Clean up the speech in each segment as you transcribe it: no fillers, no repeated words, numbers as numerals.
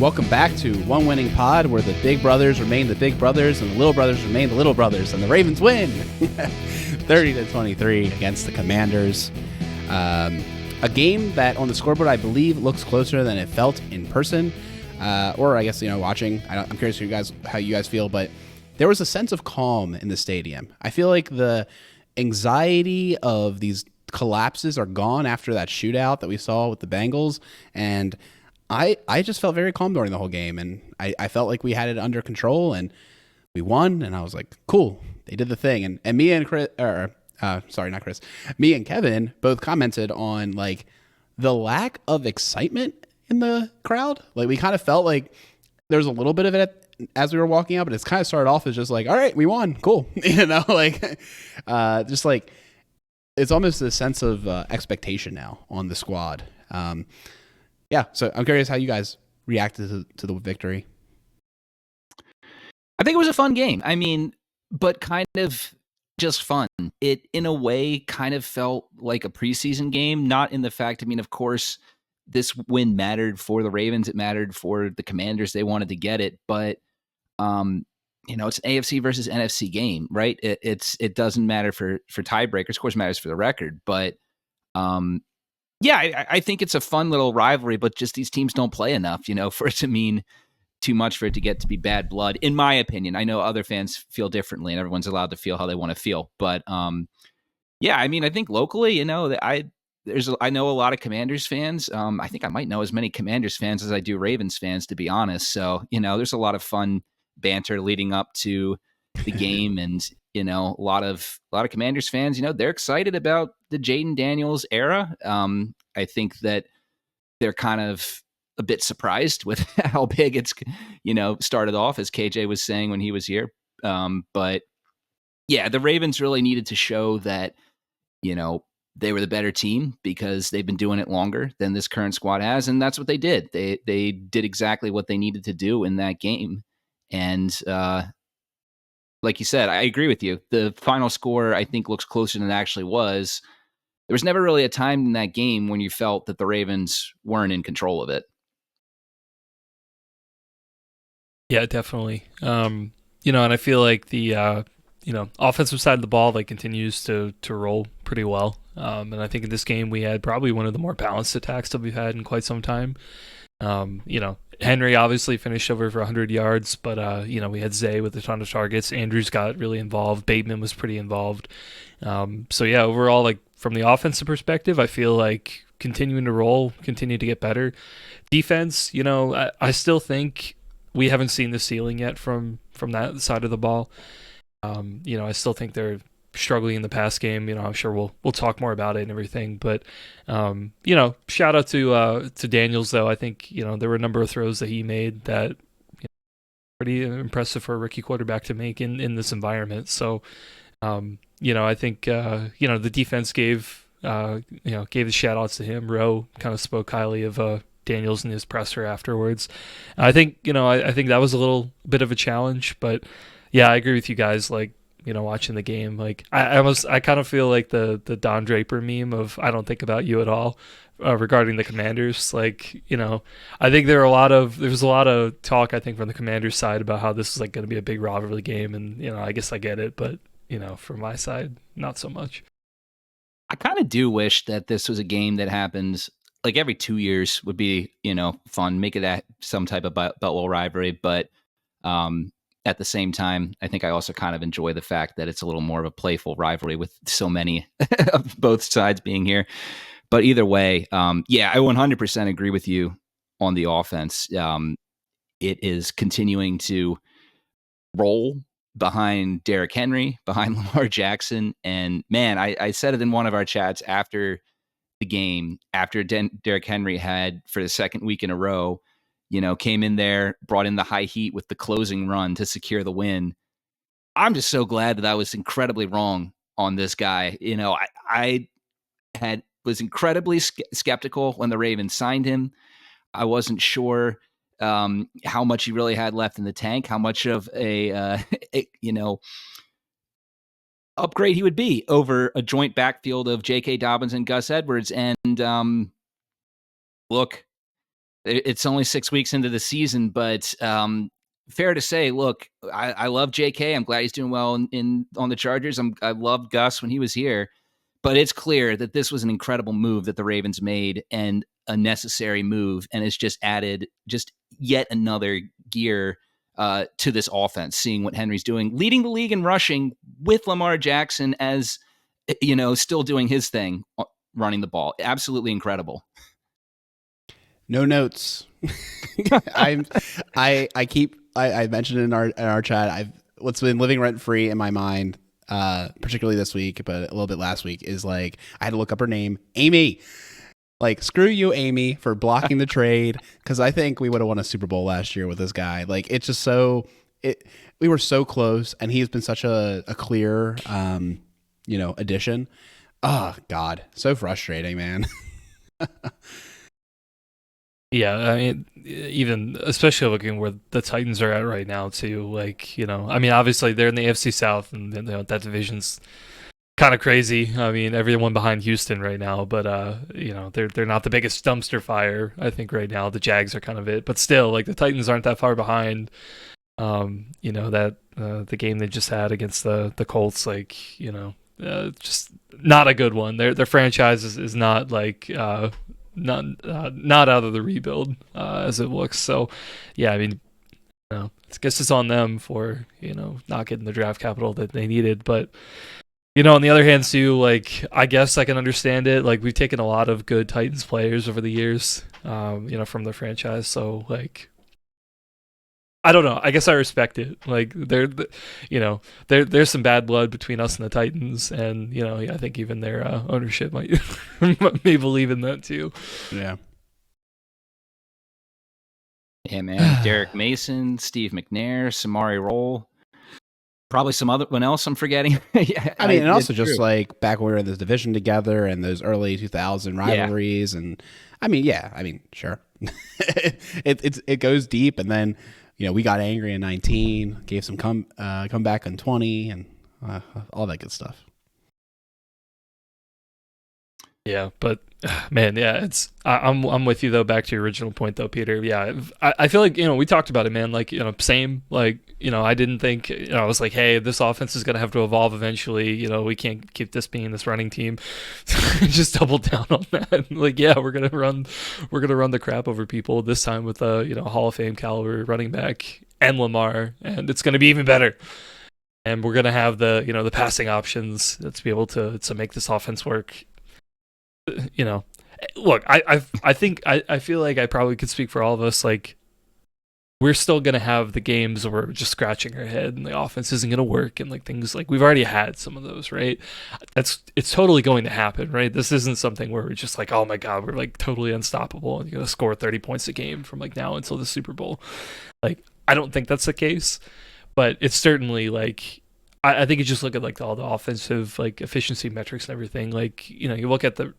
Welcome back to One Winning Pod, where the big brothers remain the big brothers and the little brothers remain the little brothers, and the Ravens win 30-23 against the Commanders. A game that on the scoreboard, I believe, looks closer than it felt in person, or I guess, watching. I'm curious how you guys feel, but there was a sense of calm in the stadium. I feel like the anxiety of these collapses are gone after that shootout that we saw with the Bengals, and I just felt very calm during the whole game, and I felt like we had it under control, and we won, and I was like, cool, they did the thing. And me and Chris, not Chris, me and Kevin both commented on like the lack of excitement in the crowd. Like we kind of felt like there was a little bit of it as we were walking out, but it's kind of started off as just like, all right, we won, cool, just like it's almost a sense of expectation now on the squad. Yeah, so I'm curious how you guys reacted to the victory. I think it was a fun game. I mean, but kind of just fun. It, in a way, kind of felt like a preseason game, not in the fact, of course, this win mattered for the Ravens. It mattered for the Commanders. They wanted to get it, but, it's an AFC versus NFC game, right? It doesn't matter for tiebreakers. Of course, it matters for the record, but yeah, I think it's a fun little rivalry, but just these teams don't play enough, for it to mean too much, for it to get to be bad blood, in my opinion. I know other fans feel differently, and everyone's allowed to feel how they want to feel. But yeah, I think locally, I know a lot of Commanders fans. I think I might know as many Commanders fans as I do Ravens fans, to be honest. So, there's a lot of fun banter leading up to the game, and a lot of Commanders fans, they're excited about the Jaden Daniels era. I think that they're kind of a bit surprised with how big it's, started off, as KJ was saying when he was here. But yeah, the Ravens really needed to show that, they were the better team because they've been doing it longer than this current squad has. And that's what they did. They did exactly what they needed to do in that game. And, like you said, I agree with you. The final score, I think, looks closer than it actually was. There was never really a time in that game when you felt that the Ravens weren't in control of it. Yeah, definitely. And I feel like the offensive side of the ball continues to roll pretty well. And I think in this game we had probably one of the more balanced attacks that we've had in quite some time. Henry obviously finished over for 100 yards, but we had Zay with a ton of targets. Andrews got really involved. Bateman was pretty involved. So yeah, overall, from the offensive perspective, I feel like continuing to roll, continue to get better. Defense, I still think we haven't seen the ceiling yet from that side of the ball. I still think they're struggling in the pass game. I'm sure we'll talk more about it and everything. But shout out to Daniels though. I think there were a number of throws that he made that pretty impressive for a rookie quarterback to make in this environment. So I think the defense gave the shout outs to him. Rowe kind of spoke highly of Daniels in his presser afterwards. I think I think that was a little bit of a challenge, but yeah, I agree with you guys. Watching the game, I kind of feel like the Don Draper meme of "I don't think about you at all" regarding the Commanders. I think there was a lot of talk, I think, from the Commanders side about how this is going to be a big rivalry game, and I guess I get it, but from my side, not so much. I kind of do wish that this was a game that happens every 2 years would be, fun, make it some type of Beltway rivalry. But at the same time, I think I also kind of enjoy the fact that it's a little more of a playful rivalry with so many of both sides being here. But either way, yeah, I 100% agree with you on the offense. It is continuing to roll behind Derrick Henry, behind Lamar Jackson. And man, I said it in one of our chats after the game, after Derrick Henry had, for the second week in a row, came in there, brought in the high heat with the closing run to secure the win. I'm just so glad that I was incredibly wrong on this guy. I was incredibly skeptical when the Ravens signed him. I wasn't sure how much he really had left in the tank, how much of a upgrade he would be over a joint backfield of J.K. Dobbins and Gus Edwards. And look, It's only 6 weeks into the season, but fair to say, look, I love JK. I'm glad he's doing well on the Chargers. I loved Gus when he was here, but it's clear that this was an incredible move that the Ravens made and a necessary move, and it's just added just yet another gear to this offense, seeing what Henry's doing, leading the league in rushing with Lamar Jackson as, still doing his thing, running the ball. Absolutely incredible. No notes. I mentioned in our chat, what's been living rent free in my mind, particularly this week, but a little bit last week, is like I had to look up her name, Amy. Like, screw you, Amy, for blocking the trade, because I think we would have won a Super Bowl last year with this guy. Like, it's just we were so close, and he's been such a clear, addition. Oh God, so frustrating, man. Yeah, I mean, even especially looking where the Titans are at right now too. Like, obviously they're in the AFC South, and that division's kind of crazy. I mean, everyone behind Houston right now, but they're not the biggest dumpster fire. I think right now the Jags are kind of it, but still, like the Titans aren't that far behind. The game they just had against the Colts, just not a good one. Their franchise is not like not out of the rebuild as it looks. So, yeah, I mean, I guess it's on them for not getting the draft capital that they needed. But on the other hand, too, like I guess I can understand it. Like we've taken a lot of good Titans players over the years, from the franchise. So like, I don't know. I guess I respect it. Like there's some bad blood between us and the Titans, and I think even their ownership might may believe in that too. Yeah. Yeah, man. Derek Mason, Steve McNair, Samari Roll, probably some other one else I'm forgetting. Yeah, I mean, and also just like back when we were in this division together and those early 2000 rivalries, and sure, it goes deep, and then. We got angry in 19, gave some comeback in 20, and all that good stuff. Yeah, but man, yeah, I'm with you though. Back to your original point though, Peter. Yeah, I feel like we talked about it, man. Like same. Like I didn't think I was like, hey, this offense is gonna have to evolve eventually. We can't keep this being this running team. Just double down on that. Like, yeah, we're gonna run the crap over people this time with a Hall of Fame caliber running back and Lamar, and it's gonna be even better. And we're gonna have the the passing options to be able to make this offense work. Look, I think I feel like I probably could speak for all of us. Like, we're still gonna have the games where we're just scratching our head and the offense isn't gonna work, and like things like we've already had some of those, right? It's totally going to happen, right? This isn't something where we're just like, oh my god, we're like totally unstoppable and you're gonna score 30 points a game from like now until the Super Bowl. Like, I don't think that's the case, but it's certainly like I think you just look at like all the offensive like efficiency metrics and everything. Like you look at the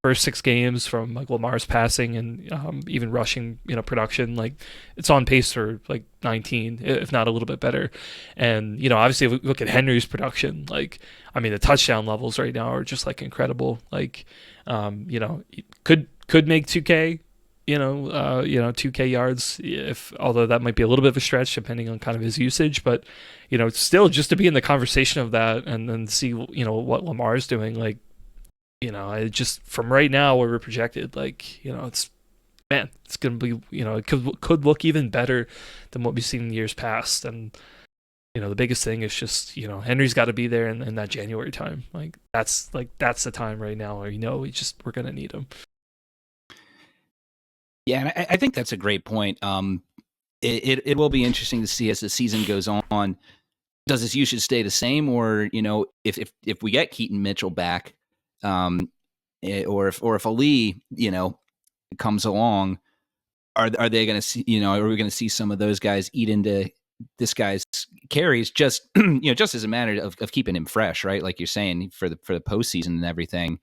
first 6 games from like Lamar's passing and even rushing, production, like it's on pace for like 19, if not a little bit better. And obviously, if we look at Henry's production, like the touchdown levels right now are just like incredible. Like, could make 2K, 2K yards, although that might be a little bit of a stretch depending on kind of his usage, but still just to be in the conversation of that and then see what Lamar is doing, like. I just from right now where we're projected, like it's gonna be it could look even better than what we've seen in years past, and the biggest thing is just Henry's got to be there in that January time. Like that's the time right now where we're gonna need him. Yeah, and I think that's a great point. It will be interesting to see as the season goes on. Does his usage stay the same, or if we get Keaton Mitchell back? Or if Ali, comes along, are they going to see, are we going to see some of those guys eat into this guy's carries just, just as a matter of keeping him fresh, right? Like you're saying for the postseason and everything.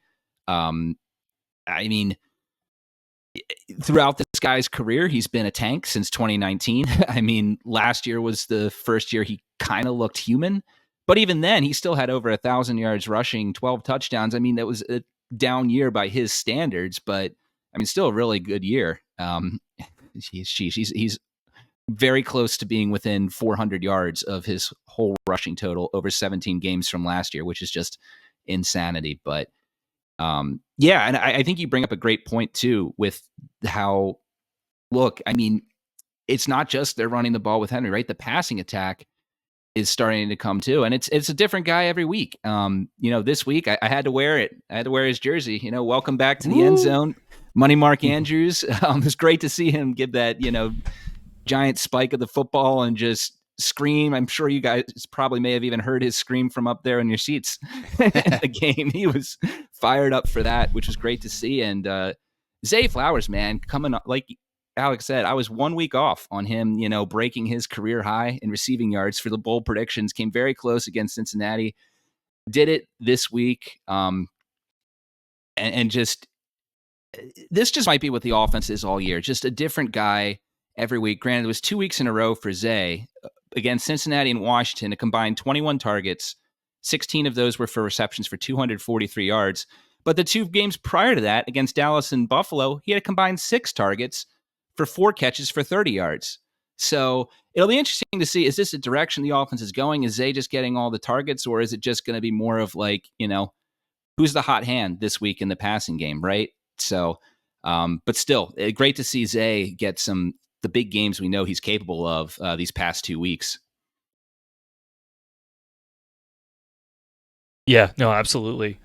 Throughout this guy's career, he's been a tank since 2019. Last year was the first year he kind of looked human. But even then, he still had over 1,000 yards rushing, 12 touchdowns. That was a down year by his standards, but I mean, still a really good year. He's very close to being within 400 yards of his whole rushing total over 17 games from last year, which is just insanity. But yeah, and I think you bring up a great point too with how, look, I mean, it's not just they're running the ball with Henry, right? The passing attack is starting to come too, and it's a different guy every week. This week I had to wear it. I had to wear his jersey. Welcome back to the end zone, Money Mark Andrews. It was great to see him give that giant spike of the football and just scream. I'm sure you guys probably may have even heard his scream from up there in your seats in the game. He was fired up for that, which was great to see. And Zay Flowers, man, coming up, like Alex said, I was 1 week off on him, breaking his career high in receiving yards for the bold predictions. Came very close against Cincinnati. Did it this week. And just, this just might be what the offense is all year. Just a different guy every week. Granted, it was 2 weeks in a row for Zay against Cincinnati and Washington. A combined 21 targets. 16 of those were for receptions for 243 yards. But the 2 games prior to that, against Dallas and Buffalo, he had a combined 6 targets for 4 catches for 30 yards. So it'll be interesting to see, is this a direction the offense is going? Is Zay just getting all the targets, or is it just going to be more of like, who's the hot hand this week in the passing game, right? So, but still, great to see Zay get the big games we know he's capable of these past 2 weeks. Yeah, no, absolutely.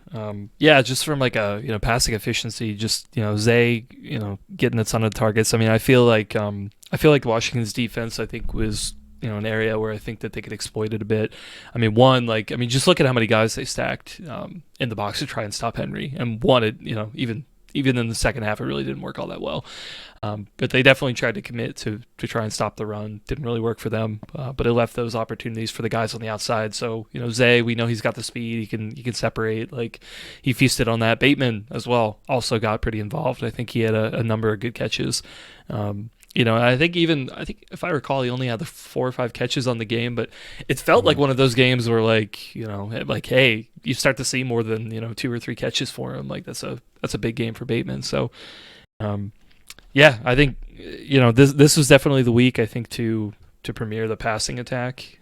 Just from like a passing efficiency, just Zay, getting a ton of targets. I mean, I feel like Washington's defense, I think, was an area where I think that they could exploit it a bit. I mean, just look at how many guys they stacked in the box to try and stop Henry, and even in the second half, it really didn't work all that well. But they definitely tried to commit to try and stop the run. Didn't really work for them, but it left those opportunities for the guys on the outside. So, Zay, we know he's got the speed. He can separate. Like, he feasted on that. Bateman as well also got pretty involved. I think he had a number of good catches. I think if I recall, he only had the 4 or 5 catches on the game, but it felt like one of those games where hey, you start to see more than 2 or 3 catches for him. Like, that's a big game for Bateman. So, I think this was definitely the week, I think, to premiere the passing attack,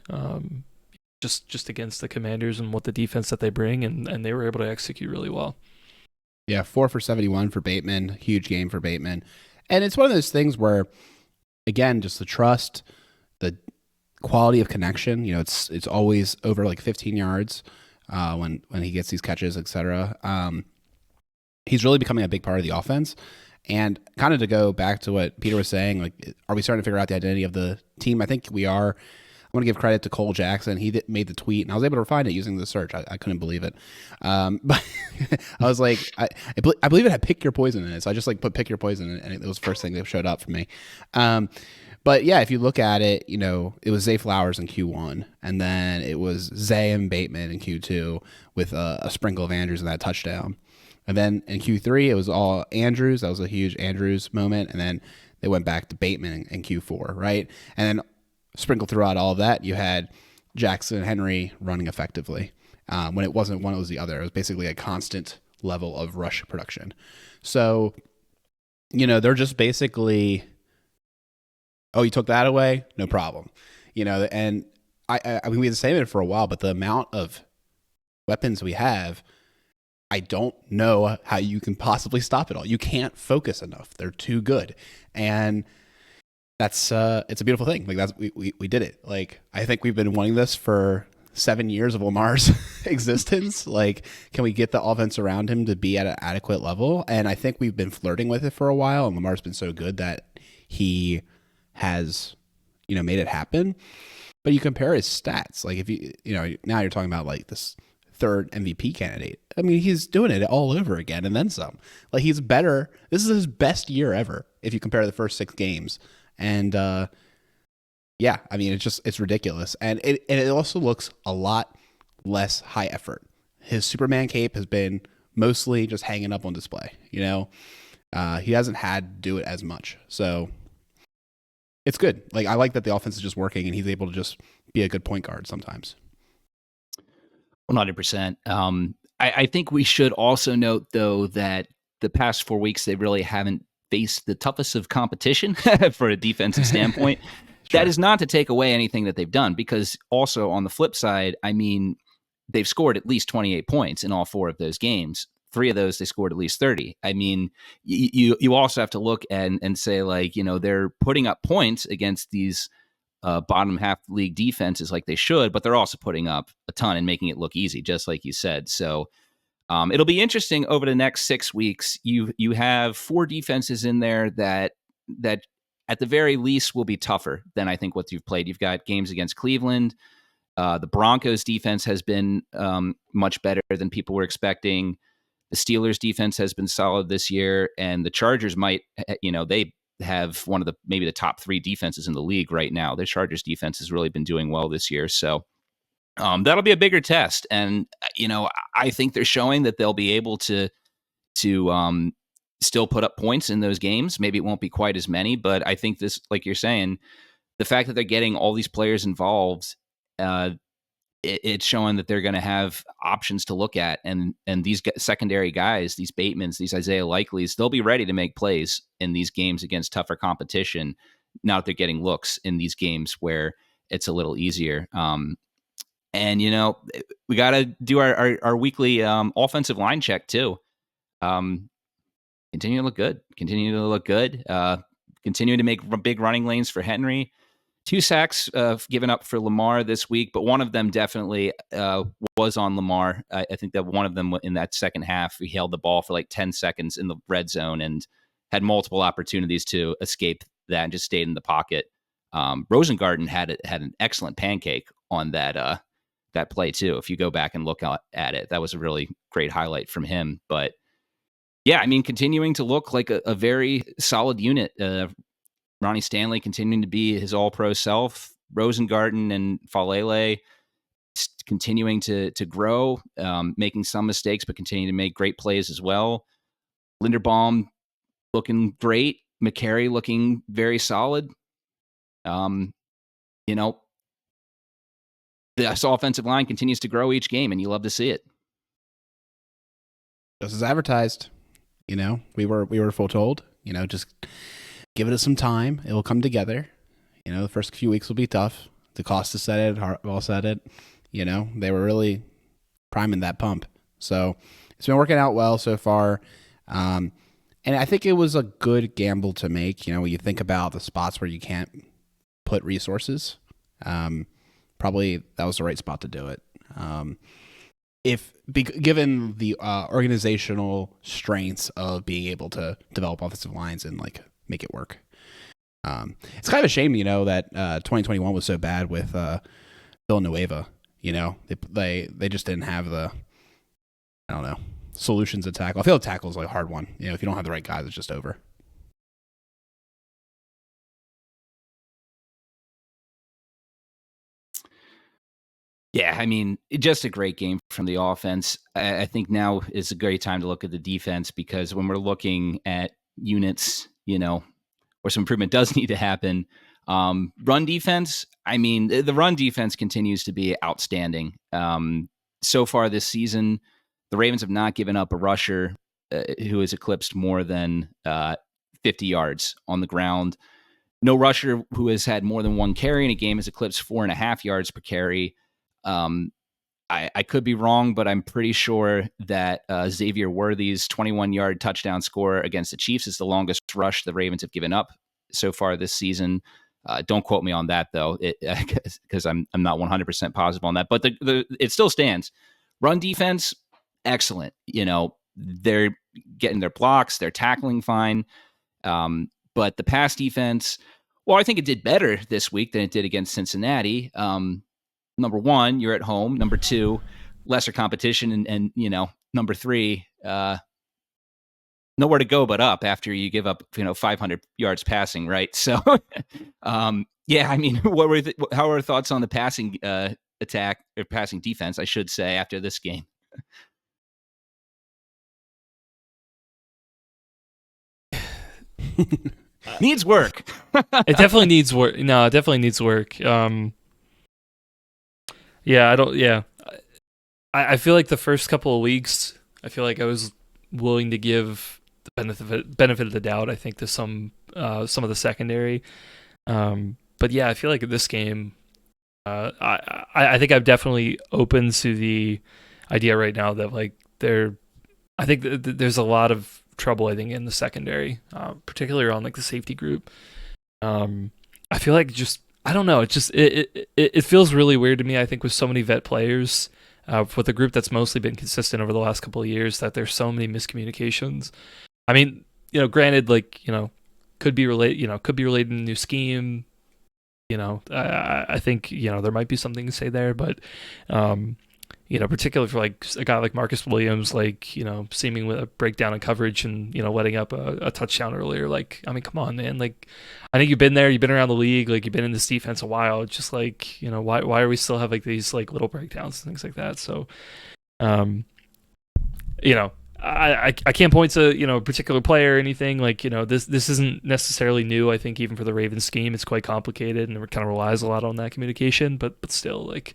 just against the Commanders and what the defense that they bring, and they were able to execute really well. Yeah, 4 for 71 for Bateman, huge game for Bateman. And it's one of those things where, again, just the trust, the quality of connection. It's always over like 15 yards when he gets these catches, etc. He's really becoming a big part of the offense. And kind of to go back to what Peter was saying, like, are we starting to figure out the identity of the team? I think we are. I want to give credit to Cole Jackson. He made the tweet, and I was able to find it using the search. I couldn't believe it. But I was like, I believe it had Pick Your Poison in it. So I just put Pick Your Poison in it, and it was the first thing that showed up for me. But yeah, if you look at it, it was Zay Flowers in Q1, and then it was Zay and Bateman in Q2 with a sprinkle of Andrews in that touchdown. And then in Q3, it was all Andrews. That was a huge Andrews moment. And then they went back to Bateman in Q4, right? And then sprinkled throughout all of that, you had Jackson and Henry running effectively. When it wasn't one, it was the other. It was basically a constant level of rush production. So, they're just basically, oh, you took that away? No problem. And I mean, we had the same for a while, but the amount of weapons we have, I don't know how you can possibly stop it all. You can't focus enough. They're too good. And that's it's a beautiful thing. Like, we did it. Like, I think we've been wanting this for 7 years of Lamar's existence. Like, can we get the offense around him to be at an adequate level? And I think we've been flirting with it for a while, and Lamar's been so good that he has, made it happen. But you compare his stats. Like, if now you're talking about like this third MVP candidate. I mean, he's doing it all over again and then some. Like, he's better. This is his best year ever if you compare the first 6 games. And I mean, it's ridiculous. And it also looks a lot less high effort. His Superman cape has been mostly just hanging up on display. He hasn't had to do it as much. So it's good. Like, I like that the offense is just working and he's able to just be a good point guard sometimes. 100%. I think we should also note, though, that the past 4 weeks, they really haven't faced the toughest of competition for a defensive standpoint. Sure. That is not to take away anything that they've done, because also on the flip side, I mean, they've scored at least 28 points in all 4 of those games. 3 of those, they scored at least 30. I mean, you also have to look and say, like, you know, they're putting up points against these bottom half league defenses like they should, but they're also putting up a ton and making it look easy, just like you said. So it'll be interesting over the next 6 weeks. You have 4 defenses in there that at the very least will be tougher than I think what you've played. You've got games against Cleveland. The Broncos defense has been much better than people were expecting. The Steelers defense has been solid this year, and the Chargers might, you know, they have one of maybe the top 3 defenses in the league right now. The Chargers defense has really been doing well this year. So that'll be a bigger test. And, you know, I think they're showing that they'll be able to still put up points in those games. Maybe it won't be quite as many, but I think this, like you're saying, the fact that they're getting all these players involved, it's showing that they're going to have options to look at. And these secondary guys, these Batemans, these Isaiah Likeleys, they'll be ready to make plays in these games against tougher competition. Now that they're getting looks in these games where it's a little easier. And, you know, we got to do our weekly offensive line check too. Continue to look good. Continue to make big running lanes for Henry. 2 sacks given up for Lamar this week, but one of them definitely was on Lamar. I think that one of them in that second half, he held the ball for like 10 seconds in the red zone and had multiple opportunities to escape that and just stayed in the pocket. Rosengarten had an excellent pancake on that play too. If you go back and look at it, that was a really great highlight from him. But yeah, I mean, continuing to look like a very solid unit. Ronnie Stanley continuing to be his all-pro self. Rosengarten and Falele continuing to grow, making some mistakes, but continuing to make great plays as well. Linderbaum looking great. McCary looking very solid. You know, this offensive line continues to grow each game, and you love to see it. Just as advertised. You know, we were foretold, you know, just give it some time. It will come together. You know, the first few weeks will be tough. DeCosta said it, Hartwell said it. You know, they were really priming that pump. So it's been working out well so far. And I think it was a good gamble to make. You know, when you think about the spots where you can't put resources, probably that was the right spot to do it. Given the organizational strengths of being able to develop offensive lines and like make it work. It's kind of a shame, you know, that 2021 was so bad with Villanueva. You know, they just didn't have the, I don't know, solutions to tackle. I feel like tackle is like a hard one. You know, if you don't have the right guys, it's just over. Yeah, I mean, just a great game from the offense. I think now is a great time to look at the defense, because when we're looking at units, you know, where some improvement does need to happen, run defense, I mean, the run defense continues to be outstanding. So far this season, the Ravens have not given up a rusher who has eclipsed more than 50 yards on the ground. No rusher who has had more than 1 carry in a game has eclipsed 4.5 yards per carry. I could be wrong, but I'm pretty sure that Xavier Worthy's 21-yard touchdown score against the Chiefs is the longest rush the Ravens have given up so far this season. Don't quote me on that, though, because I'm not 100% positive on that. But it still stands. Run defense, excellent. You know, they're getting their blocks, they're tackling fine. But the pass defense, well, I think it did better this week than it did against Cincinnati. Number 1, you're at home. Number 2, lesser competition. And you know, number 3, nowhere to go but up after you give up, you know, 500 yards passing, right? So, yeah, I mean, how are thoughts on the passing attack or passing defense, I should say, after this game? Needs work. It definitely needs work. No, it definitely needs work. Yeah, I feel like the first couple of weeks, I feel like I was willing to give benefit of the doubt, I think, to some of the secondary. But yeah, I feel like in this game, I think I'm definitely open to the idea right now that like I think there's a lot of trouble, I think, in the secondary, particularly on like the safety group. I feel like just I don't know. It feels really weird to me. I think with so many vet players, with a group that's mostly been consistent over the last couple of years, that there's so many miscommunications. I mean, granted, like could be related in the new scheme. I think there might be something to say there, but particularly for like a guy like Marcus Williams, like seeming with a breakdown in coverage and letting up a touchdown earlier. Like, I mean, come on, man. Like, I think you've been there, you've been around the league, like you've been in this defense a while. It's just like why are we still have like these like little breakdowns and things like that? So, I can't point to a particular player or anything. Like this isn't necessarily new. I think even for the Ravens scheme, it's quite complicated and it kind of relies a lot on that communication. But still, like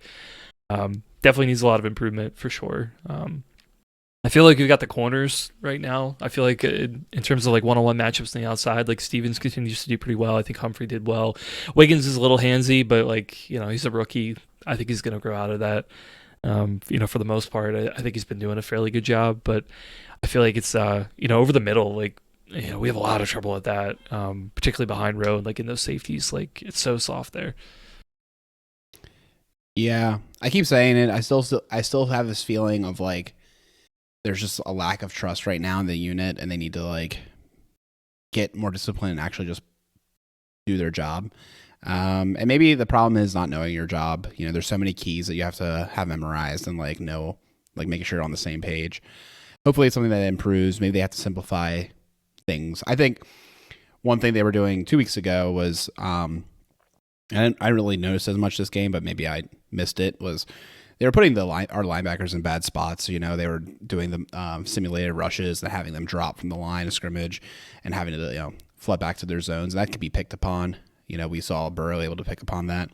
definitely needs a lot of improvement for sure. I feel like we've got the corners right now. I feel like in terms of like one-on-one matchups on the outside, like Stevens continues to do pretty well. I think Humphrey did well. Wiggins is a little handsy, but like he's a rookie. I think he's going to grow out of that. For the most part, I think he's been doing a fairly good job, but I feel like it's, over the middle, like, we have a lot of trouble with that, particularly behind road, like in those safeties, like it's so soft there. Yeah, I keep saying it. I still have this feeling of like, there's just a lack of trust right now in the unit and they need to like get more discipline and actually just do their job. And maybe the problem is not knowing your job. There's so many keys that you have to have memorized and like know, like making sure you're on the same page. Hopefully it's something that improves. Maybe they have to simplify things. I think one thing they were doing 2 weeks ago was, I didn't really notice as much this game, but maybe I missed it, was they were putting our linebackers in bad spots. They were doing the simulated rushes and having them drop from the line of scrimmage and having to, flood back to their zones. And that could be picked upon. We saw Burrow able to pick upon that.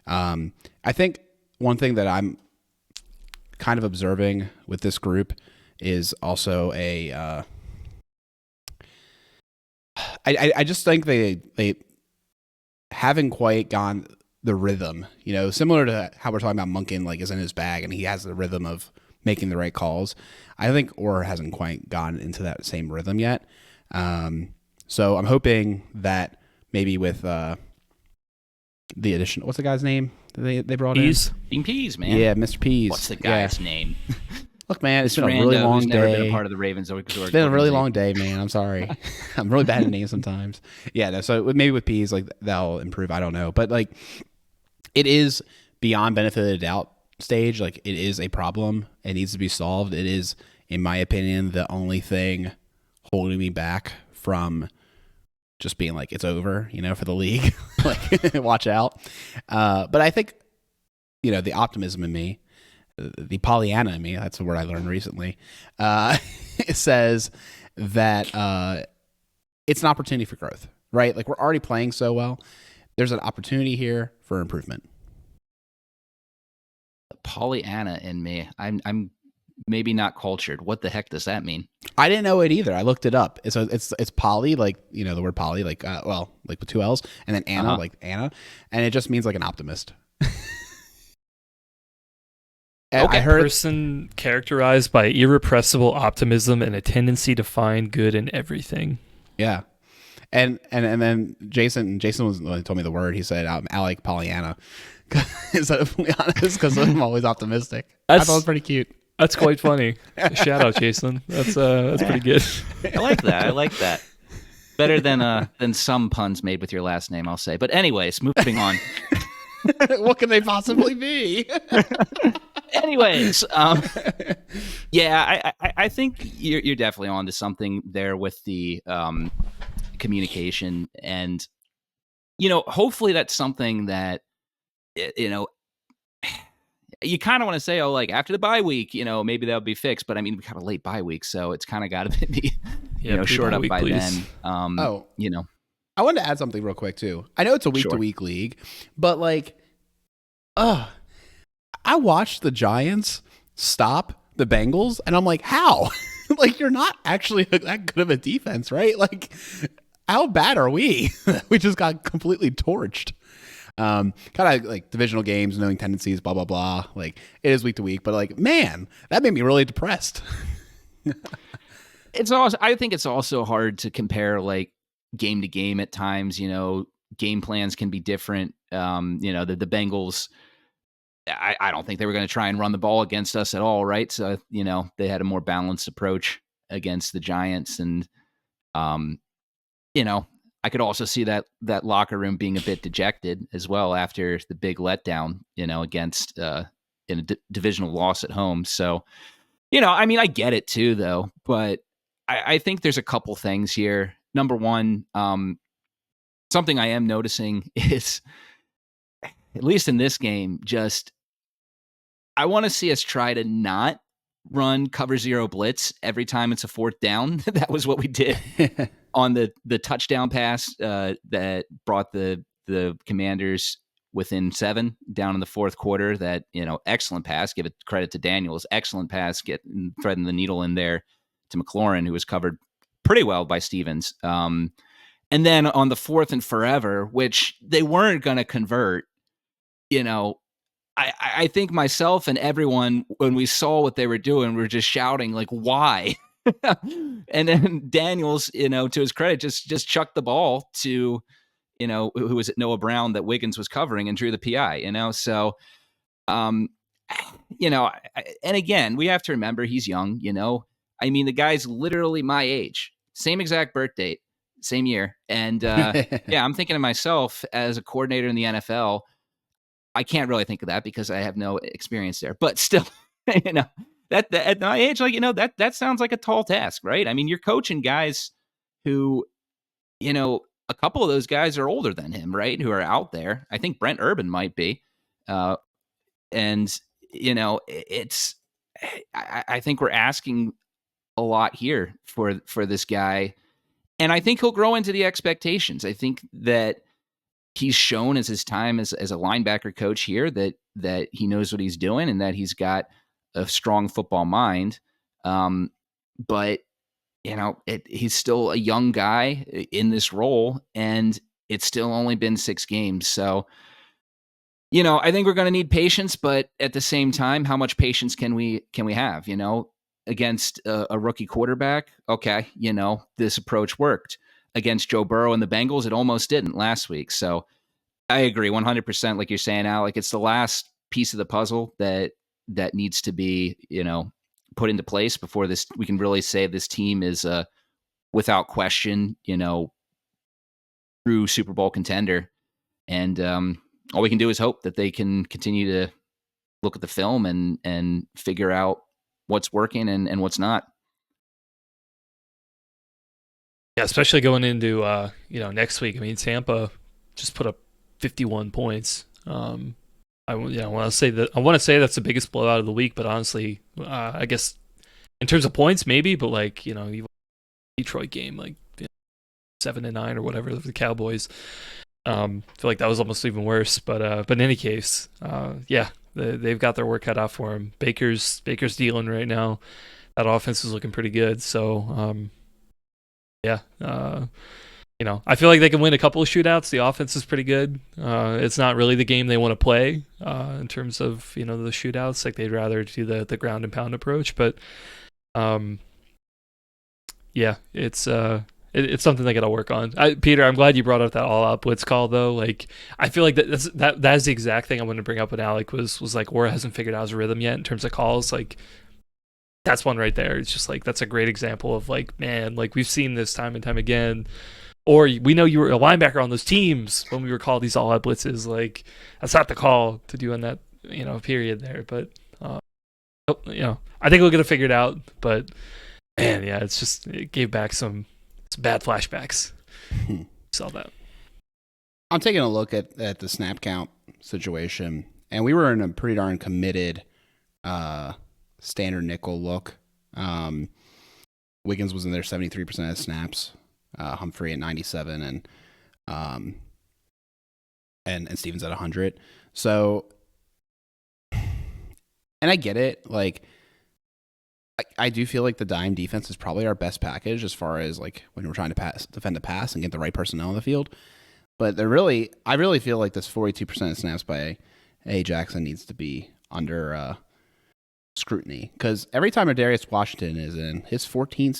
I think one thing that I'm kind of observing with this group is also I just think they haven't quite gone the rhythm, similar to how we're talking about Monken, like is in his bag and he has the rhythm of making the right calls. I think Orr hasn't quite gone into that same rhythm yet. So I'm hoping that maybe with the addition, what's the guy's name that they brought Peas. in? Bean Peas, man. Yeah, Mr. Peas. What's the guy's name? Look, man, it's been a really long day. Never been a part of the Ravens. It's been a really long day, man. I'm sorry. I'm really bad at names sometimes. Yeah, no, so maybe with Peas, like that'll improve. I don't know, but like it is beyond benefit of the doubt stage. Like it is a problem. It needs to be solved. It is, in my opinion, the only thing holding me back from just being like it's over, for the league. Like watch out. But I think the optimism in me, the Pollyanna in me, that's a word I learned recently, it says that it's an opportunity for growth, right? Like we're already playing so well. There's an opportunity here for improvement. Pollyanna in me. I'm maybe not cultured. What the heck does that mean? I didn't know it either. I looked it up. It's poly, like the word poly, like like with 2 L's, and then Anna, like Anna, and it just means like an optimist. Okay. I heard a person characterized by irrepressible optimism and a tendency to find good in everything. Yeah. And then Jason was the one who told me the word. He said, I like Pollyanna. Instead of being honest, because I'm always optimistic. I thought it was pretty cute. That's quite funny. Shout out, Jason. That's pretty good. I like that. Better than some puns made with your last name, I'll say. But anyways, moving on. What can they possibly be? Anyways, yeah, I think you're definitely onto something there with the communication, and hopefully that's something that you kind of want to say, oh, like after the bye week, maybe that'll be fixed. But I mean, we got a late bye week, so it's kind of got to be short up by please. Then. I wanted to add something real quick too. I know it's a week-to-week league, but like, I watched the Giants stop the Bengals, and I'm like, how? Like, you're not actually that good of a defense, right? Like, how bad are we? We just got completely torched. Kind of like divisional games, knowing tendencies, blah, blah, blah. Like, it is week to week, but like, man, that made me really depressed. I think it's also hard to compare like game to game at times. Game plans can be different. The Bengals, I don't think they were going to try and run the ball against us at all, right? So, they had a more balanced approach against the Giants. And, I could also see that locker room being a bit dejected as well after the big letdown, against in a divisional loss at home. So, I get it too, though, but I think there's a couple things here. Number one, something I am noticing is, at least in this game, just I want to see us try to not run cover zero blitz every time it's a fourth down. That was what we did on the touchdown pass that brought the Commanders within 7 down in the fourth quarter. That, excellent pass. Give it credit to Daniels. Excellent pass, threading the needle in there to McLaurin, who was covered pretty well by Stevens. And then on the fourth and forever, which they weren't going to convert, I think myself and everyone, when we saw what they were doing, we were just shouting, like, why? And then Daniels, to his credit, just chucked the ball to, who was it, Noah Brown, that Wiggins was covering, and drew the PI, So, and again, we have to remember he's young, the guy's literally my age, same exact birth date, same year. And I'm thinking to myself, as a coordinator in the NFL, I can't really think of that because I have no experience there, but still, that at my age, like, that sounds like a tall task, right? You're coaching guys who, a couple of those guys are older than him, right? Who are out there. I think Brent Urban might be. And, it's, I think we're asking a lot here for this guy. And I think he'll grow into the expectations. I think that he's shown as his time as a linebacker coach here that he knows what he's doing and that he's got a strong football mind. But he's still a young guy in this role, and it's still only been 6 games. So, I think we're going to need patience, but at the same time, how much patience can we have, against a rookie quarterback? Okay. This approach worked. Against Joe Burrow and the Bengals, it almost didn't last week. So I agree 100%. Like you're saying, Al, like, it's the last piece of the puzzle that needs to be, put into place before we can really say this team is without question, true Super Bowl contender. And all we can do is hope that they can continue to look at the film and figure out what's working and what's not. Yeah, especially going into next week. Tampa just put up 51 points. I want to say that's the biggest blowout of the week, but honestly, I guess in terms of points, maybe, but like, you Detroit game, like 7-9 or whatever, the Cowboys. I feel like that was almost even worse, but in any case, they've got their work cut out for them. Baker's dealing right now. That offense is looking pretty good. So, I feel like they can win a couple of shootouts. The offense is pretty good. It's not really the game they want to play in terms of, the shootouts. Like, they'd rather do the ground and pound approach. But, it's something they got to work on. Peter, I'm glad you brought up that all-out blitz call, though. Like, I feel like that is the exact thing I wanted to bring up with Alec was like, Ora hasn't figured out his rhythm yet in terms of calls. Like, that's one right there. It's just like, that's a great example of like, man, like, we've seen this time and time again. Or we know you were a linebacker on those teams when we were called these all-out blitzes. Like, that's not the call to do in that, period there. But, I think we'll get it figured out. But, man, yeah, it gave back some bad flashbacks. Saw that. I'm taking a look at the snap count situation, and we were in a pretty darn committed standard nickel look. Wiggins was in there 73% of snaps. Humphrey at 97 and Stevens at 100. So, and I get it. Like, I do feel like the dime defense is probably our best package as far as like when we're trying to defend the pass and get the right personnel on the field. But I really feel like this 42% of snaps by A. Jackson needs to be under scrutiny, because every time Darius Washington is in, his 14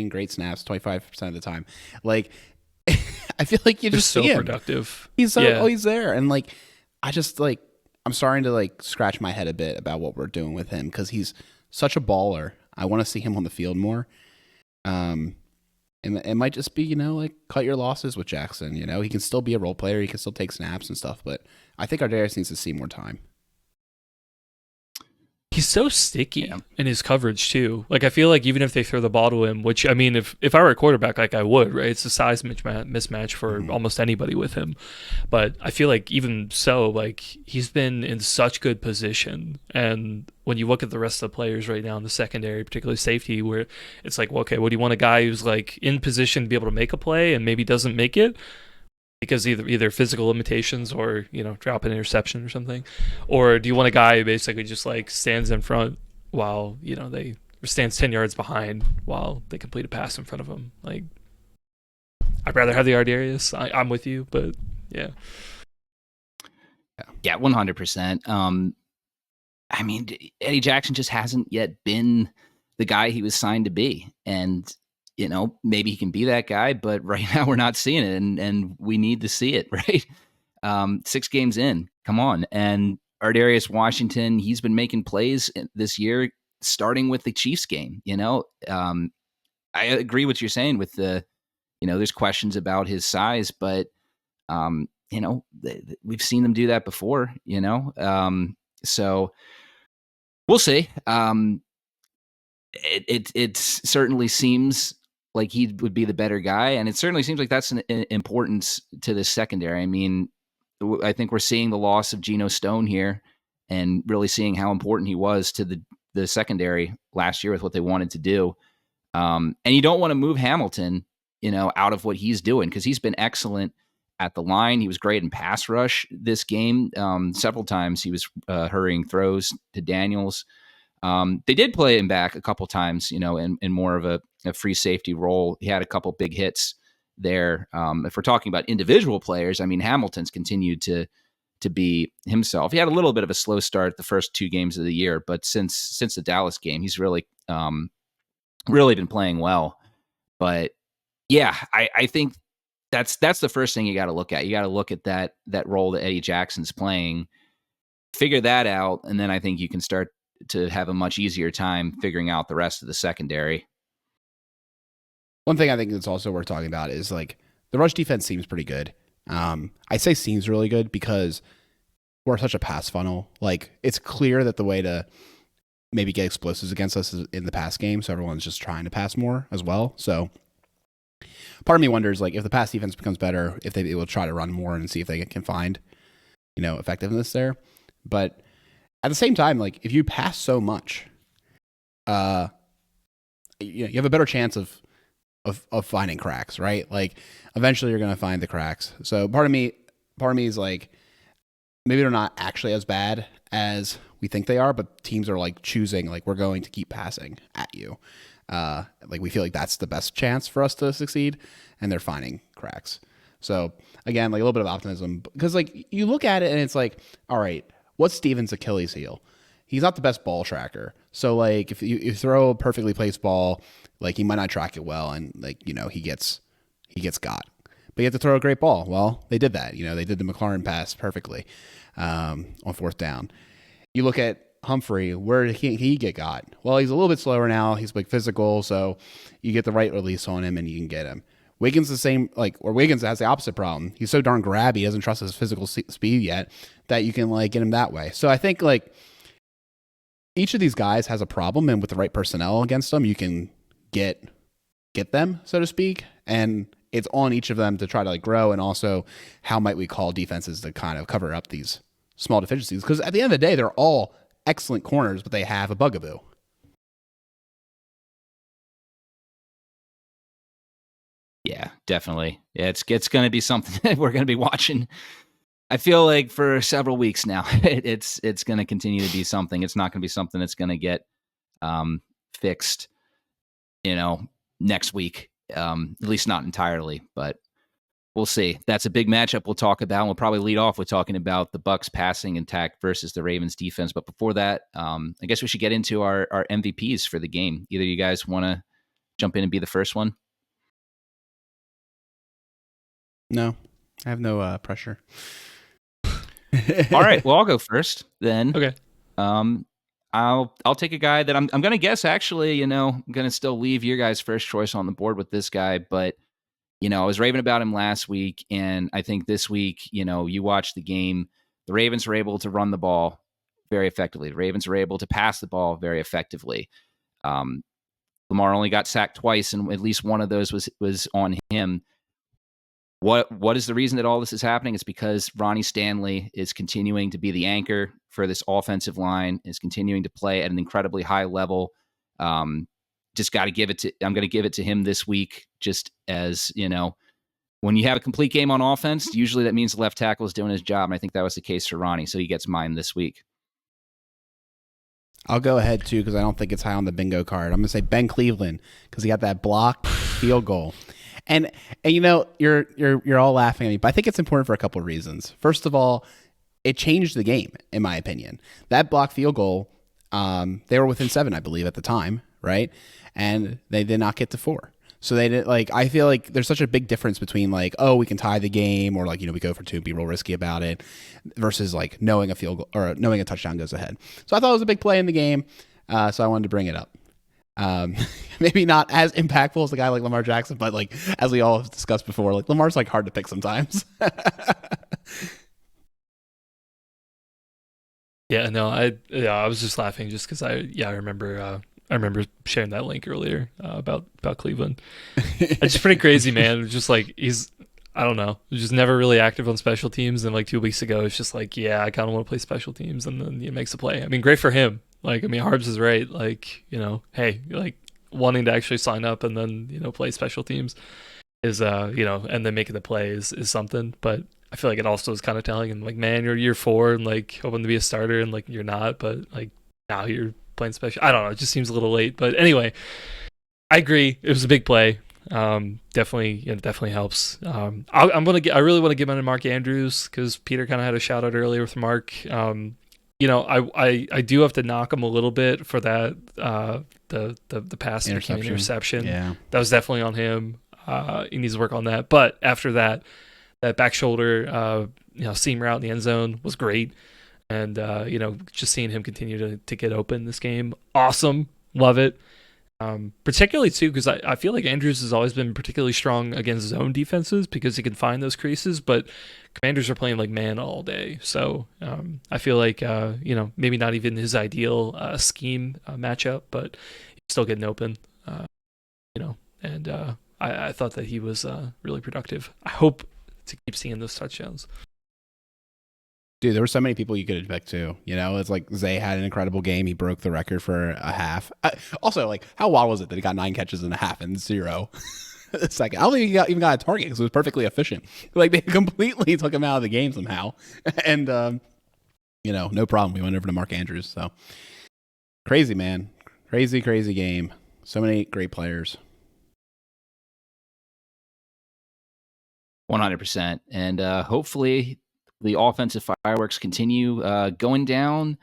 great snaps, 25% of the time, like I feel like you just so see him. Productive. He's always there, and like I just like I'm starting to like scratch my head a bit about what we're doing with him, because he's such a baller. I want to see him on the field more. And it might just be, like cut your losses with Jackson. He can still be a role player. He can still take snaps and stuff, but I think Darius needs to see more time. He's so sticky in his coverage too. Like I feel like even if they throw the ball to him, which I mean, if I were a quarterback, like I would, right? It's a size mismatch for almost anybody with him. But I feel like even so, like he's been in such good position. And when you look at the rest of the players right now in the secondary, particularly safety, where it's like, well, okay, what do you want, a guy who's like in position to be able to make a play and maybe doesn't make it because either physical limitations or drop an interception or something, or do you want a guy who basically just like stands in front while they stands 10 yards behind while they complete a pass in front of him? Like I'd rather have the Ardarius. I'm with you, but yeah 100%. I mean, Eddie Jackson just hasn't yet been the guy he was signed to be, and maybe he can be that guy, but right now we're not seeing it, and we need to see it, right? 6 games in, come on. And Ardarius Washington, he's been making plays this year, starting with the Chiefs game. I agree with what you're saying with the, there's questions about his size, but we've seen them do that before. So we'll see. It certainly seems like he would be the better guy, and it certainly seems like that's an importance to this secondary. I mean, I think we're seeing the loss of Geno Stone here, and really seeing how important he was to the secondary last year with what they wanted to do. And you don't want to move Hamilton, out of what he's doing, because he's been excellent at the line. He was great in pass rush this game. Several times he was hurrying throws to Daniels. They did play him back a couple times, in more of a free safety role. He had a couple big hits there. If we're talking about individual players, I mean, Hamilton's continued to be himself. He had a little bit of a slow start the first 2 games of the year, but since the Dallas game, he's really been playing well. But yeah, I think that's the first thing you got to look at. You got to look at that role that Eddie Jackson's playing, figure that out, and then I think you can start to have a much easier time figuring out the rest of the secondary. One thing I think that's also worth talking about is like the rush defense seems pretty good. I say seems really good because we're such a pass funnel. Like it's clear that the way to maybe get explosives against us is in the pass game. So everyone's just trying to pass more as well. So part of me wonders, like, if the pass defense becomes better, if they will try to run more and see if they can find, effectiveness there. But at the same time, like, if you pass so much, you have a better chance of finding cracks, right? Like, eventually you're going to find the cracks. So part of me is like, maybe they're not actually as bad as we think they are, but teams are like choosing, like, we're going to keep passing at you. Like, we feel like that's the best chance for us to succeed, and they're finding cracks. So again, like, a little bit of optimism, because like you look at it and it's like, all right, what's Stevens' Achilles heel? He's not the best ball tracker. So like if you throw a perfectly placed ball, like, he might not track it well, and like, he gets got. But you have to throw a great ball. Well, they did that. They did the McLaurin pass perfectly on 4th down. You look at Humphrey, where did he get got? Well, he's a little bit slower now. He's like physical, so you get the right release on him and you can get him. Wiggins the same, or Wiggins has the opposite problem. He's so darn grabby, he doesn't trust his physical speed yet, that you can like get him that way. So I think like each of these guys has a problem, and with the right personnel against them, you can get them, so to speak. And it's on each of them to try to like grow, and also how might we call defenses to kind of cover up these small deficiencies, because at the end of the day, they're all excellent corners, but they have a bugaboo. Yeah, definitely. Yeah, it's going to be something that we're going to be watching, I feel like, for several weeks now. It's going to continue to be something. It's not going to be something that's going to get fixed, next week. At least not entirely, but we'll see. That's a big matchup we'll talk about. We'll probably lead off with talking about the Bucs passing attack versus the Ravens defense. But before that, I guess we should get into our MVPs for the game. Either you guys want to jump in and be the first one? No, I have no pressure. All right. Well, I'll go first then. Okay. I'll take a guy that I'm going to guess, actually, I'm going to still leave your guys' first choice on the board with this guy. But, I was raving about him last week. And I think this week, you watch the game, the Ravens were able to run the ball very effectively. The Ravens were able to pass the ball very effectively. Lamar only got sacked twice, and at least one of those was on him. What is the reason that all this is happening? It's because Ronnie Stanley is continuing to be the anchor for this offensive line, is continuing to play at an incredibly high level. Just got to give it to, I'm going to give it to him this week, just as, when you have a complete game on offense, usually that means the left tackle is doing his job. And I think that was the case for Ronnie. So he gets mine this week. I'll go ahead too, because I don't think it's high on the bingo card. I'm going to say Ben Cleveland, because he got that blocked field goal. And you're all laughing at me, but I think it's important for a couple of reasons. First of all, it changed the game, in my opinion. That blocked field goal, they were within 7, I believe, at the time, right? And they did not get to 4. So they did, I feel like there's such a big difference between we can tie the game, or we go for 2 and be real risky about it, versus knowing a field goal or knowing a touchdown goes ahead. So I thought it was a big play in the game. So I wanted to bring it up. Maybe not as impactful as a guy like Lamar Jackson, but as we all have discussed before, Lamar's hard to pick sometimes. Yeah, no, I was just laughing just because I remember sharing that link earlier about Cleveland. It's just pretty crazy, man. Just he's, I don't know, just never really active on special teams. And 2 weeks ago, it's just I kind of want to play special teams, and then he makes a play. I mean, great for him. Harbs is right. Hey, wanting to actually sign up and then, play special teams is, and then making the play is something. But I feel it also is kind of telling him, man, you're year 4 and hoping to be a starter, and you're not, but now you're playing special. I don't know. It just seems a little late. But anyway, I agree. It was a big play. Definitely helps. I really want to give him to Mark Andrews, because Peter kind of had a shout out earlier with Mark. I do have to knock him a little bit for that the pass that became an interception. Yeah, that was definitely on him. He needs to work on that. But after that back shoulder seam route in the end zone was great, and just seeing him continue to get open this game, awesome, love it. Particularly too, because I feel Andrews has always been particularly strong against zone defenses because he can find those creases, but Commanders are playing man all day. So I feel maybe not even his ideal scheme matchup, but he's still getting open, and I thought that he was really productive. I hope to keep seeing those touchdowns. Dude, there were so many people you could expect too. It's Zay had an incredible game. He broke the record for a half. Also, how wild was it that he got 9 catches in a half and 0 a second? I don't think he even got a target because it was perfectly efficient. They completely took him out of the game somehow. And, no problem. We went over to Mark Andrews. So crazy, man. Crazy, crazy game. So many great players. 100%. And hopefully the offensive fireworks continue going down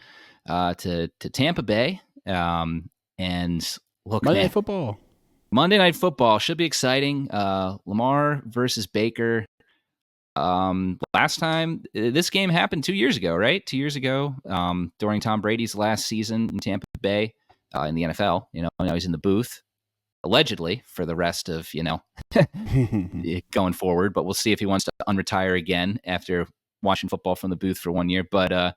to Tampa Bay. And look, Monday Night Football should be exciting. Lamar versus Baker. Last time this game happened 2 years ago, right? 2 years ago, during Tom Brady's last season in Tampa Bay in the NFL. Now he's in the booth, allegedly, for the rest of going forward. But we'll see if he wants to unretire again after watching football from the booth for 1 year. But I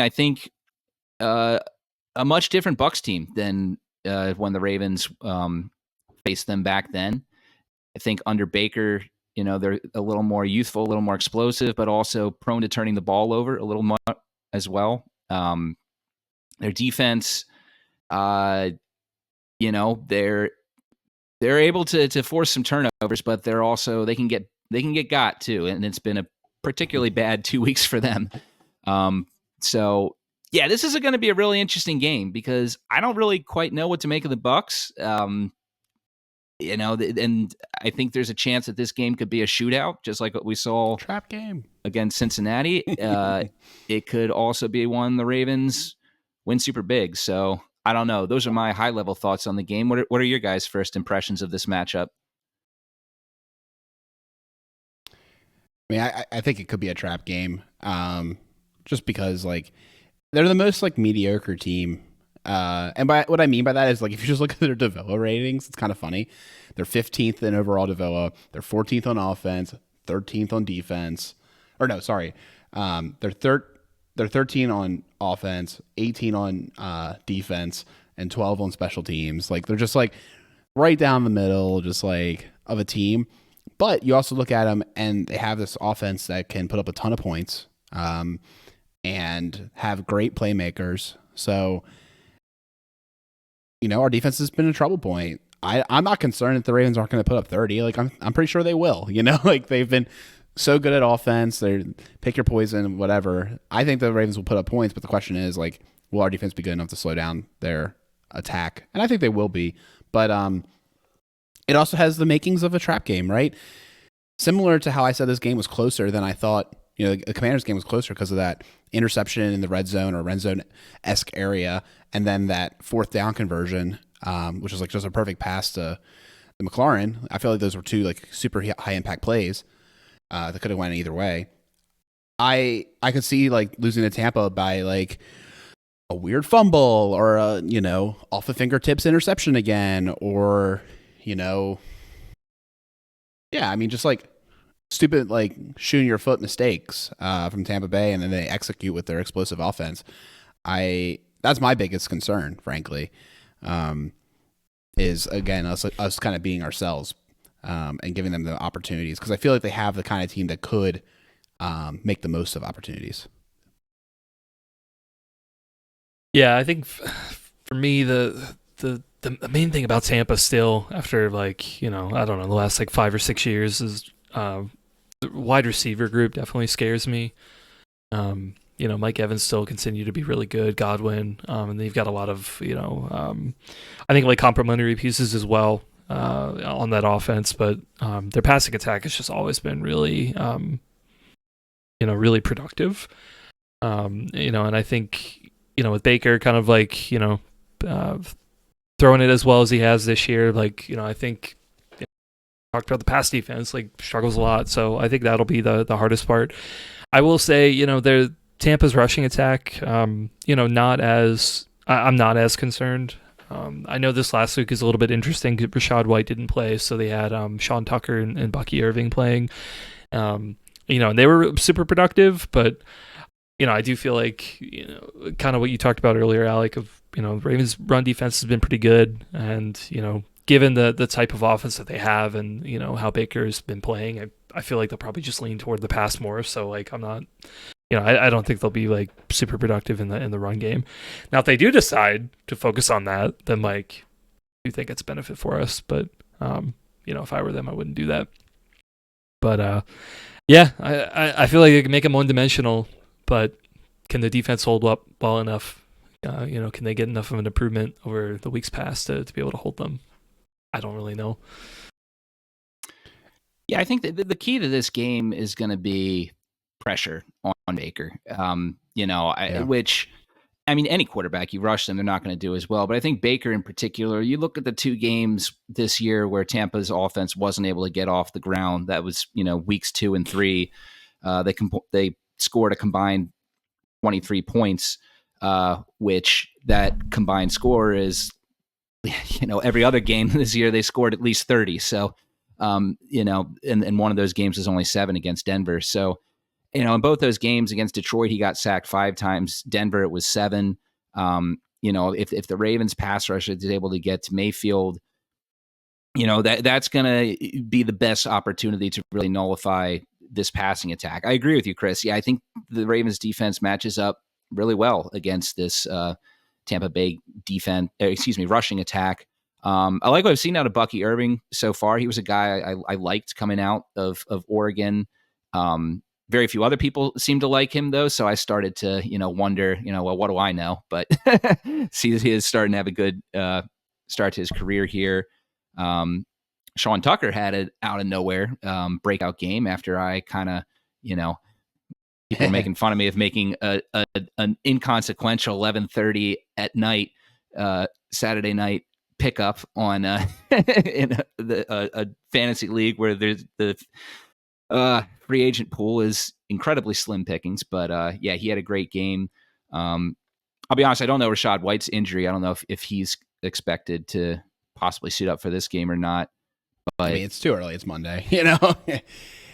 think a much different Bucs team than when the Ravens faced them back then. I think under Baker, they're a little more youthful, a little more explosive, but also prone to turning the ball over a little more as well. Their defense, they're able to force some turnovers, but they can get got too, and it's been a particularly bad 2 weeks for them. So Yeah, this is going to be a really interesting game because I don't really quite know what to make of the Bucs. And I think there's a chance that this game could be a shootout, just like what we saw Trap game against Cincinnati. It could also be one the Ravens win super big. So I don't know. Those are my high level thoughts on the game. What are your guys' first impressions of this matchup? I mean, I think it could be a trap game, just because like they're the most like mediocre team, and by what I mean by that is like if you just look at their Devoa ratings, it's kind of funny. They're 15th in overall Devoa. They're 14th on offense, 13th on defense, or no, sorry, they're 13 on offense, 18 on defense, and 12 on special teams. Like they're just like right down the middle, just like of a team. But you also look at them, and they have this offense that can put up a ton of points, and have great playmakers. So, our defense has been a trouble point. I'm not concerned that the Ravens aren't going to put up 30. Like I'm pretty sure they will. Like they've been so good at offense. They pick your poison, whatever. I think the Ravens will put up points, but the question is like, will our defense be good enough to slow down their attack? And I think they will be. But it also has the makings of a trap game, right? Similar to how I said this game was closer than I thought. The Commanders game was closer because of that interception in the red zone or red zone-esque area, and then that fourth down conversion, which was like just a perfect pass to the McLaurin. I feel like those were two like super high impact plays that could have went either way. I could see like losing to Tampa by like a weird fumble or a off the fingertips interception again, or just like stupid like shooting your foot mistakes from Tampa Bay, and then they execute with their explosive offense. That's my biggest concern, frankly, is again us kind of being ourselves and giving them the opportunities, because I feel like they have the kind of team that could make the most of opportunities. Yeah, I think for me the main thing about Tampa still, after like I don't know, the last like 5 or 6 years, is the wide receiver group definitely scares me. Mike Evans still continue to be really good, Godwin, and they've got a lot of I think like complementary pieces as well on that offense, but their passing attack has just always been really really productive. And I think with Baker kind of like throwing it as well as he has this year, like I think talked about the pass defense like struggles a lot, so I think that'll be the hardest part. I will say their Tampa's rushing attack, not as I'm not as concerned. I know this last week is a little bit interesting. Rashad White didn't play, so they had Sean Tucker and Bucky Irving playing. And they were super productive, but I do feel like kind of what you talked about earlier, Alec, of Ravens' run defense has been pretty good, and given the type of offense that they have, and how Baker's been playing, I feel like they'll probably just lean toward the pass more. So like I'm not, I don't think they'll be like super productive in the run game. Now if they do decide to focus on that, then like I do think it's a benefit for us. But if I were them, I wouldn't do that. But yeah, I feel like they can make them one dimensional, but can the defense hold up well enough? Can they get enough of an improvement over the weeks past to be able to hold them? I don't really know. Yeah, I think the key to this game is going to be pressure on Baker. Which, I mean, any quarterback, you rush them, they're not going to do as well. But I think Baker in particular, you look at the 2 games this year where Tampa's offense wasn't able to get off the ground. That was, weeks 2 and 3. They scored a combined 23 points, which that combined score is, every other game this year they scored at least 30. So, and one of those games was only 7 against Denver. So, in both those games against Detroit, he got sacked 5 times. Denver, it was 7. If the Ravens pass rush is able to get to Mayfield, that's going to be the best opportunity to really nullify this passing attack. I agree with you, Chris. Yeah, I think the Ravens defense matches up really well against this Tampa Bay rushing attack. I like what I've seen out of Bucky Irving so far. He was a guy I liked coming out of Oregon. Very few other people seem to like him, though. So I started to, wonder, well, what do I know? But see that he is starting to have a good start to his career here. Sean Tucker had it out of nowhere breakout game after I kind of, people were making fun of me of making an inconsequential 11:30 at night, Saturday night pickup on in a fantasy league where there's the free agent pool is incredibly slim pickings. But yeah, he had a great game. I'll be honest, I don't know Rachaad White's injury. I don't know if he's expected to possibly suit up for this game or not. But I mean, it's too early. It's Monday,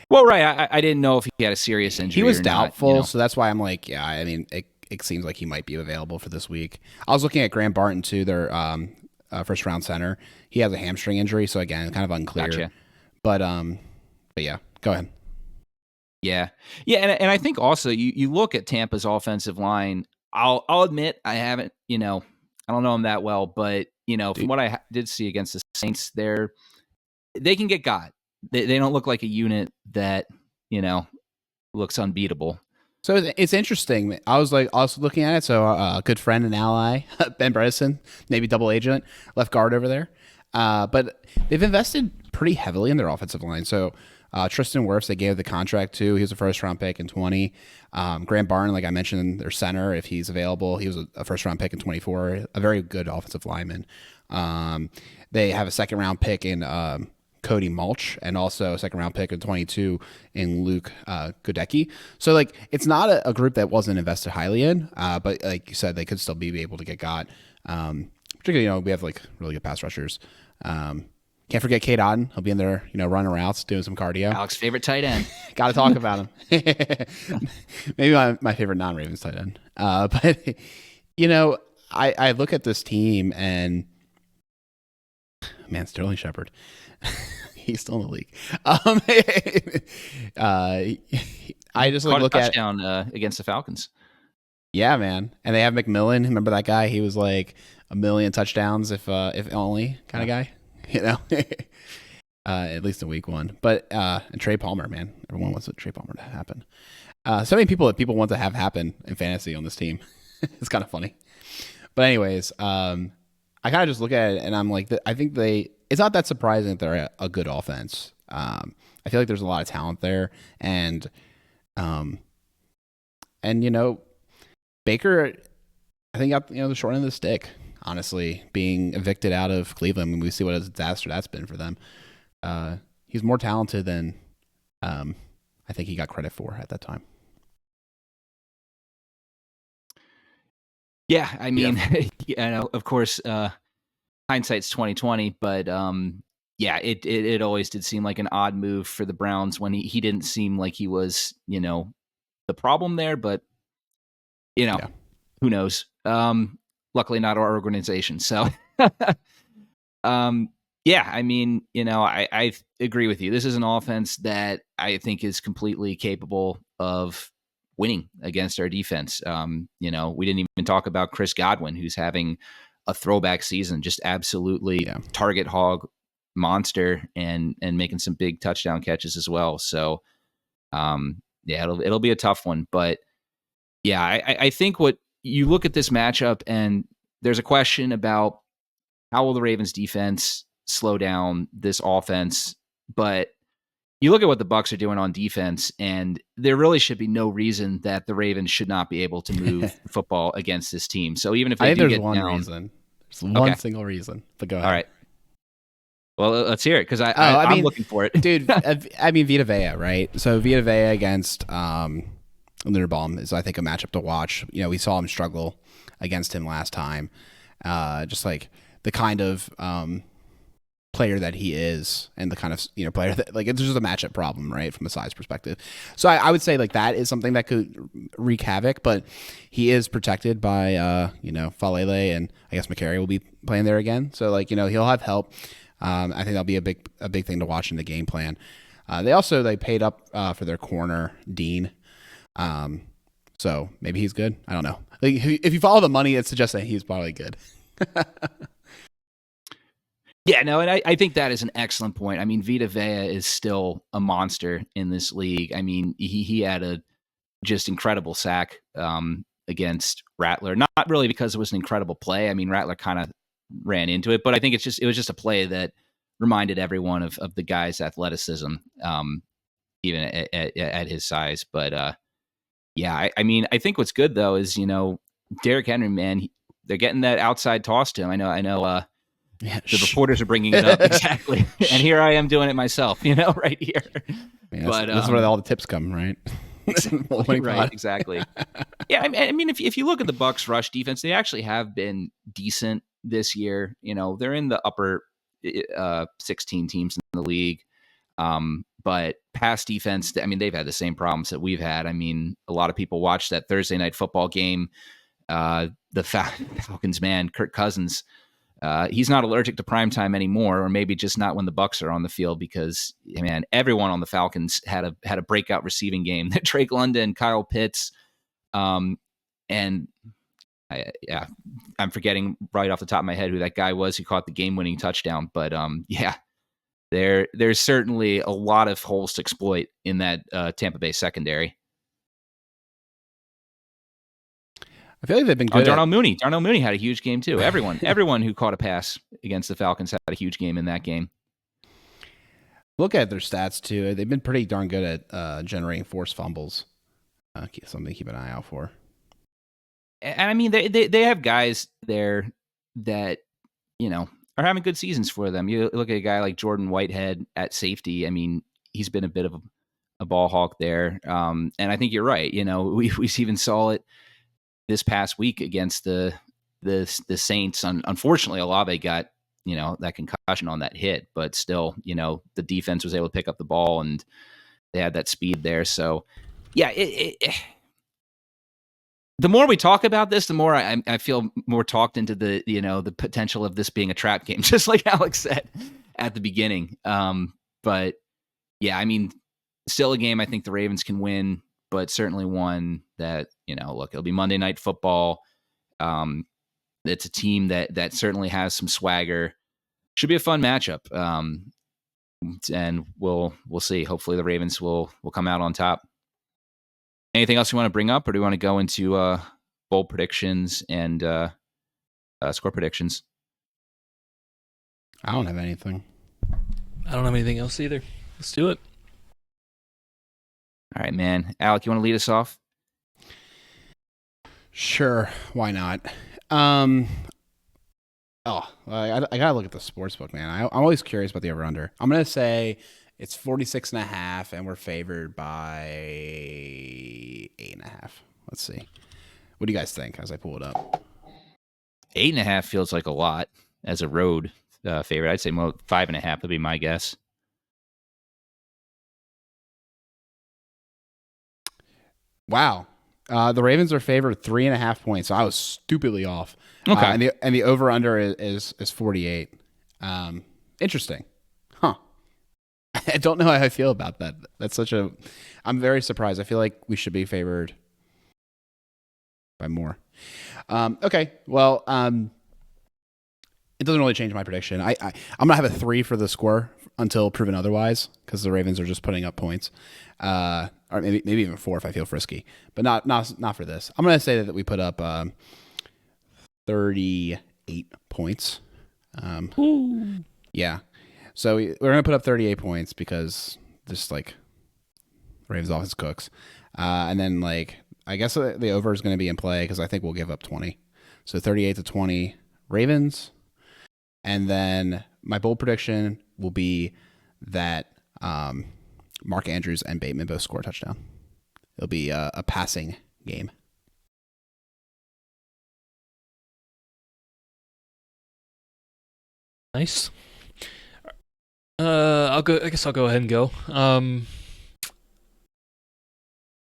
Well, right. I didn't know if he had a serious injury. He was or doubtful, not, so that's why I'm like, yeah. I mean, it seems like he might be available for this week. I was looking at Graham Barton too, their first round center. He has a hamstring injury, so again, kind of unclear. Gotcha. But yeah, go ahead. Yeah, and I think also you look at Tampa's offensive line. I'll admit I haven't, I don't know them that well, but from what I did see against the Saints, they can get got. They don't look like a unit that looks unbeatable. So it's interesting. I was also looking at it. So a good friend and ally, Ben Bredesen, Navy double agent, left guard over there. But they've invested pretty heavily in their offensive line. So Tristan Wirfs, they gave the contract to. He was a first-round pick in 20. Graham Barton, like I mentioned, their center, if he's available, he was a first-round pick in 24. A very good offensive lineman. They have a second-round pick in Cody Mulch, and also a second-round pick in 22 in Luke Godecki. So, like, it's not a group that wasn't invested highly in, but like you said, they could still be able to get got. Particularly, we have, like, really good pass rushers. Can't forget Cade Otton. He'll be in there, running routes, doing some cardio. Alex's favorite tight end. Got to talk about him. Maybe my favorite non-Ravens tight end. But, I look at this team and, man, Sterling Shepard. He's still in the league. I just look at touchdown against the Falcons. Yeah, man. And they have McMillan. Remember that guy? He was like 1 million touchdowns if only kind of guy. At least in week 1. But and Trey Palmer, man. Everyone wants Trey Palmer to happen. So many people that people want to have happen in fantasy on this team. It's kind of funny. But anyways, I kind of just look at it and I'm like, I think it's not that surprising that they're a good offense. I feel like there's a lot of talent there, and Baker, I think got the short end of the stick. Honestly, being evicted out of Cleveland, and we see what a disaster that's been for them. He's more talented than I think he got credit for at that time. Yeah, I mean, of course, hindsight's 2020, but yeah, it always did seem like an odd move for the Browns when he didn't seem like he was, the problem there, but who knows? Luckily not our organization. So yeah, I mean, I agree with you. This is an offense that I think is completely capable of winning against our defense. We didn't even talk about Chris Godwin, who's having a throwback season, just absolutely target hog monster and making some big touchdown catches as well. So it'll be a tough one, but yeah, I think what you look at this matchup and there's a question about how will the Ravens defense slow down this offense, but you look at what the Bucs are doing on defense, and there really should be no reason that the Ravens should not be able to move the football against this team. So even if they do get one down, reason. There's one single reason. But go ahead. All right. Well, let's hear it because I'm looking for it, dude. I mean, Vita Vea, right? So Vita Vea against Linderbaum is, I think, a matchup to watch. We saw him struggle against him last time. Just like the kind of player that he is, and the kind of player that, like, it's just a matchup problem, right, from a size perspective. So I would say, like, that is something that could wreak havoc, but he is protected by Falele, and I guess McCary will be playing there again. So, like, he'll have help. I think that'll be a big thing to watch in the game plan. They paid up for their corner Dean. So maybe he's good. I don't know. Like, if you follow the money, it suggests that he's probably good. Yeah, no, and I think that is an excellent point. I mean, Vita Vea is still a monster in this league. I mean, he had a just incredible sack against Rattler. Not really because it was an incredible play. I mean, Rattler kind of ran into it, but I think it was just a play that reminded everyone of the guy's athleticism, even at his size. But yeah, I mean, I think what's good though is Derrick Henry, man, they're getting that outside toss to him. I know. Yeah, the reporters are bringing it up exactly, and here I am doing it myself. Right here. Yeah, but that's where all the tips come, right? Right, exactly. Yeah, I mean, if you look at the Bucs' rush defense, they actually have been decent this year. They're in the upper 16 teams in the league. But pass defense, I mean, they've had the same problems that we've had. I mean, a lot of people watched that Thursday night football game. The Falcons, man, Kirk Cousins. He's not allergic to primetime anymore, or maybe just not when the Bucs are on the field, because man, everyone on the Falcons had a breakout receiving game. Drake London, Kyle Pitts, and I'm forgetting right off the top of my head who that guy was who caught the game-winning touchdown. But yeah, there's certainly a lot of holes to exploit in that Tampa Bay secondary. I feel like they've been good. Darnell Mooney had a huge game too. Everyone who caught a pass against the Falcons had a huge game in that game. Look at their stats too. They've been pretty darn good at generating forced fumbles. Something to keep an eye out for. And I mean, they have guys there that are having good seasons for them. You look at a guy like Jordan Whitehead at safety. I mean, he's been a bit of a ball hawk there. And I think you're right. We even saw it this past week against the Saints. Unfortunately, Olave got that concussion on that hit, but still, the defense was able to pick up the ball and they had that speed there. So, yeah, the more we talk about this, the more I feel more talked into the the potential of this being a trap game, just like Alex said at the beginning. But yeah, I mean, still a game I think the Ravens can win, but certainly one that, look, it'll be Monday Night Football. It's a team that certainly has some swagger. Should be a fun matchup. And we'll see. Hopefully the Ravens will come out on top. Anything else you want to bring up, or do you want to go into bowl predictions and score predictions? I don't have anything. I don't have anything else either. Let's do it. All right, man. Alec, you want to lead us off? Sure, why not? I gotta look at the sports book, man. I'm always curious about the over/under. I'm gonna say it's 46.5, and we're favored by 8.5. Let's see. What do you guys think as I pull it up? 8.5 feels like a lot as a road favorite. I'd say 5.5 would be my guess. Wow. The Ravens are favored 3.5 points, so I was stupidly off. Okay. And the over/under is 48. Interesting. Huh. I don't know how I feel about that. I'm very surprised. I feel like we should be favored by more. Okay. Well, it doesn't really change my prediction. I'm going to have a 3 for the score until proven otherwise, because the Ravens are just putting up points. Or maybe even 4 if I feel frisky, but not for this. I'm going to say that we put up 38 points. Yeah. So we're going to put up 38 points because just like Ravens offense cooks. And then I guess the over is going to be in play because I think we'll give up 20. So 38-20 Ravens. And then my bold prediction will be that Mark Andrews and Bateman both score a touchdown. It'll be a passing game. Nice. I'll go. I guess I'll go ahead and go.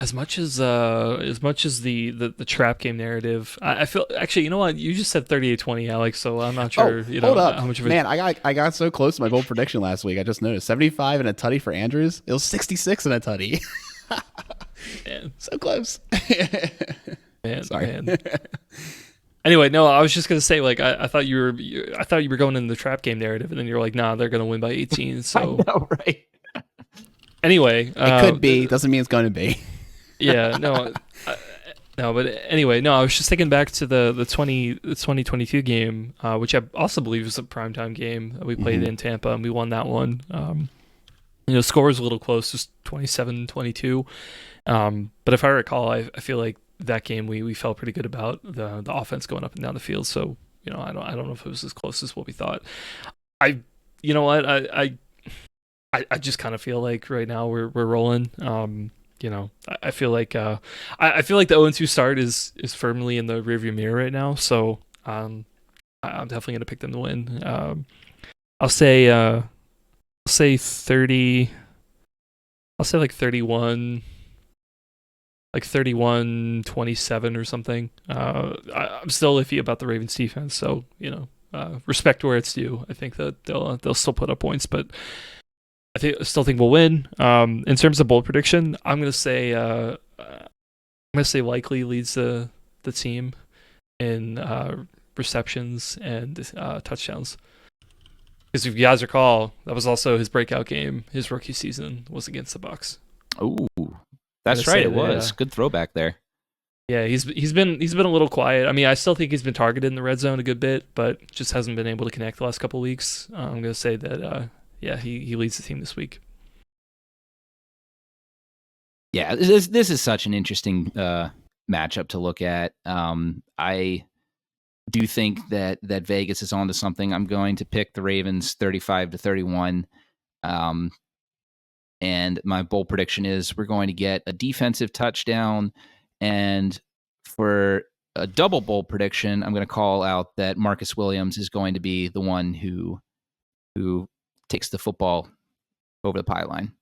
As much as the trap game narrative, I feel actually. You know what? You just said 38-20, Alex. So I'm not sure. Hold up. How much of Man, I got so close to my bold prediction last week. I just noticed 75 and a tutty for Andrews. It was 66 and a tutty. Man. So close. Man, Sorry. Man. Anyway, no, I was just gonna say, like, I thought you were going in the trap game narrative, and then you're like, nah, they're gonna win by 18. So I know, right? Anyway, It could be. Doesn't mean it's going to be. Yeah, no, no, but anyway, no, I was just thinking back to the 2022 game, which I also believe was a primetime game. We played in Tampa, and we won that one. Score was a little close, just 27-22. But if I recall, I feel like that game we felt pretty good about the offense going up and down the field. So I don't know if it was as close as what we thought. I just kind of feel like right now we're rolling. I feel like I feel like the 0-2 start is firmly in the rearview mirror right now. So I'm definitely gonna pick them to win. I'll say 30. I'll say like 31. Like 31-27 or something. I'm still iffy about the Ravens defense, so respect where it's due. I think that they'll still put up points, but I still think we'll win. In terms of bold prediction, I'm gonna say likely leads the team in receptions and touchdowns. Because if you guys recall, that was also his breakout game. His rookie season was against the Bucs. Oh. That's right. It was good throwback there. Yeah, he's been a little quiet. I mean, I still think he's been targeted in the red zone a good bit, but just hasn't been able to connect the last couple of weeks. I'm gonna say that he leads the team this week. Yeah, this is such an interesting matchup to look at. I do think that Vegas is onto something. I'm going to pick the Ravens 35-31. And my bold prediction is we're going to get a defensive touchdown. And for a double bold prediction, I'm going to call out that Marcus Williams is going to be the one who takes the football over the pylon.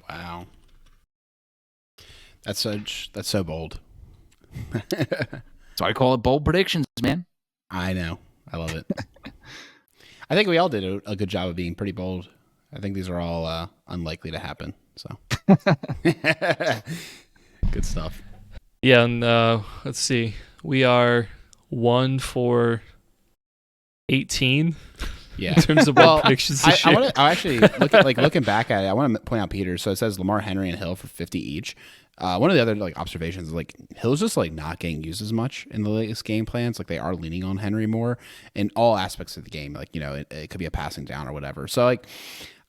Wow. That's so bold. So I call it bold predictions, man. I know. I love it. I think we all did a good job of being pretty bold. I think these are all unlikely to happen. So good stuff. Yeah, and let's see. We are 1 for 18. Yeah. In terms of bold predictions this year. I actually looking back at it. I want to point out Peter. So it says Lamar, Henry, and Hill for 50 each. One of the other observations is Hill's just not getting used as much in the latest game plans. They are leaning on Henry more in all aspects of the game. It could be a passing down or whatever. So I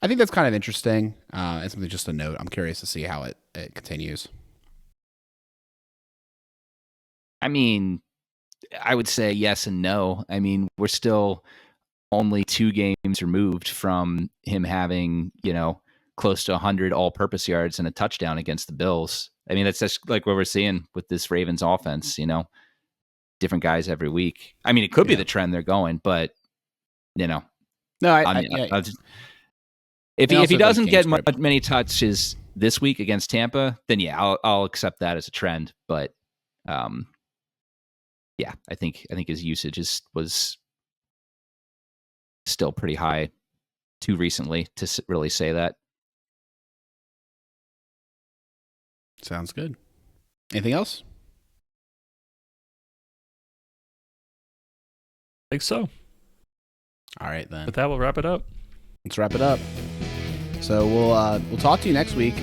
think that's kind of interesting. And something just to note. I'm curious to see how it continues. I mean, I would say yes and no. I mean, we're still only 2 games removed from him having, close to 100 all-purpose yards and a touchdown against the Bills. I mean, that's just what we're seeing with this Ravens offense, different guys every week. I mean, it could be the trend they're going, but, No, if he doesn't get many touches this week against Tampa, then I'll accept that as a trend. But, I think his usage was still pretty high too recently to really say that. Sounds good. Anything else? I think so. All right, then. With that, we'll wrap it up. Let's wrap it up. So we'll talk to you next week.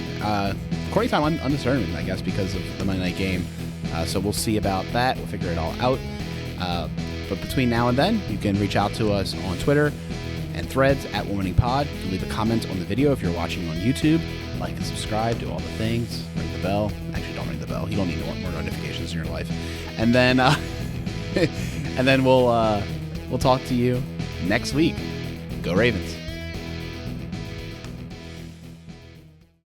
Recording time undetermined, I guess, because of the Monday night game. So we'll see about that. We'll figure it all out. But between now and then, you can reach out to us on Twitter and Threads at @OneWinningPod. You can leave a comment on the video if you're watching on YouTube. Like and subscribe, do all the things. Ring the bell. Actually, don't ring the bell. You don't need more notifications in your life. And then we'll talk to you next week. Go Ravens.